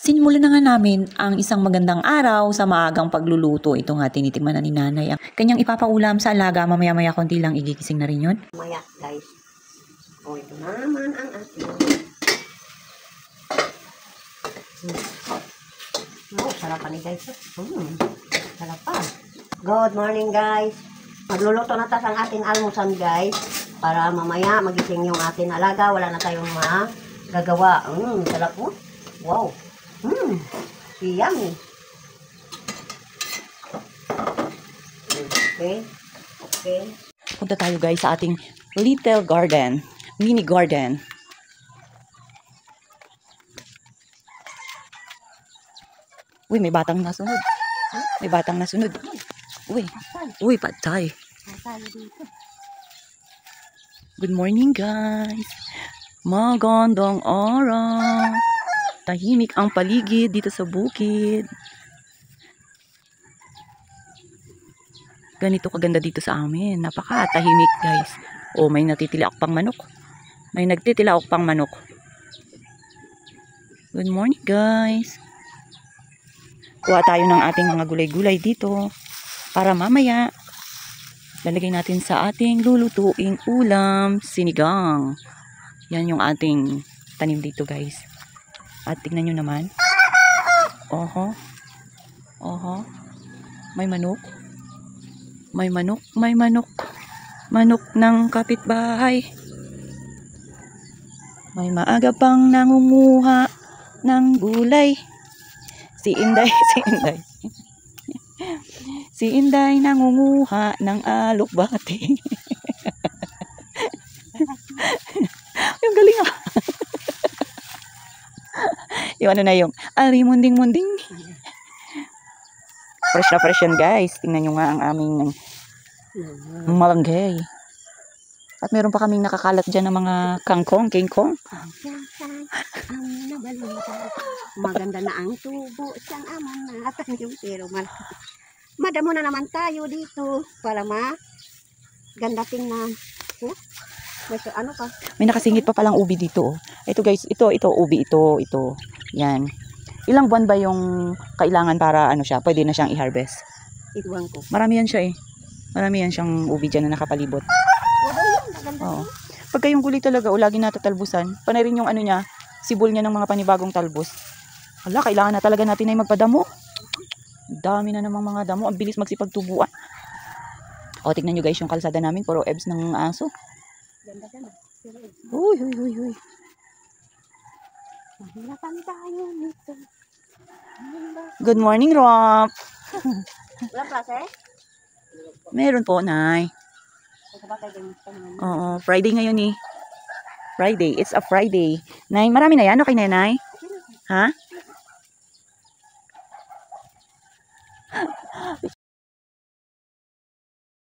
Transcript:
Sinimulan na nga namin ang isang magandang araw sa maagang pagluluto. Ito nga, tinitikman na ni nanay ang kanyang ipapaulam sa alaga. Mamaya-maya konti lang, igigising na rin yun. Maya guys. O ito naman ang ating. Sarap pa ni guys. Sarap pa. Good morning guys. Magluluto na tayo ang ating almusan guys. Para mamaya magising yung ating alaga. Wala na tayong magagawa. Sarap po. Wow. Yummy. Okay. Punta tayo guys sa ating little garden. Mini garden. Uy, may batang nasunod. May batang nasunod. Uy, patay. Good morning guys. Magandang araw. Tahimik ang paligid dito sa bukid. Ganito kaganda dito sa amin. Napaka-tahimik guys. Oh, may natitilaok pang manok. May nagtitilaok pang manok. Good morning guys. Kuha tayo ng ating mga gulay-gulay dito. Para mamaya, lalagay natin sa ating lulutuing ulam, sinigang. Yan yung ating tanim dito guys. At tingnan nyo naman. Oho. May manok. Manok ng kapitbahay. May maaga pang nangunguha ng gulay. Si Inday nangunguha ng alokbate. Yung galing ah. Yung ano na yung alimunding-munding. Fresh na fresh yan guys. Tingnan nyo nga ang aming malanggay. At meron pa kaming nakakalat dyan ng mga kangkong, kingkong. Maganda na ang tubo. Siyang amon natin yung pero madamo na naman tayo dito para ganda tingnan. Ano pa? May nakasingit pa palang ubi dito. Ito guys, ito ubi, ito. Yan. Ilang buwan ba yung kailangan para ano siya? Pwede na siyang i-harvest. Ituwan ko. Marami yan siya eh. Marami yan siyang ubi dyan na nakapalibot. Oo. Pagka yung gulay talaga, lagi natatalbusan. Panay rin yung ano niya, sibol niya ng mga panibagong talbos. Hala, kailangan na talaga natin ay magpadamo. Dami na namang mga damo. Ang bilis magsipagtubuan. O, tignan nyo guys yung kalsada namin. Puro ebs ng aso. Ganda. Uy. Mahirapan tayo nito. Good morning, Rob. Walang klase? Meron po, Nay. Oo, Friday ngayon eh. Friday. It's a Friday. Nay, marami na yan. Okay na, Nay? Ha?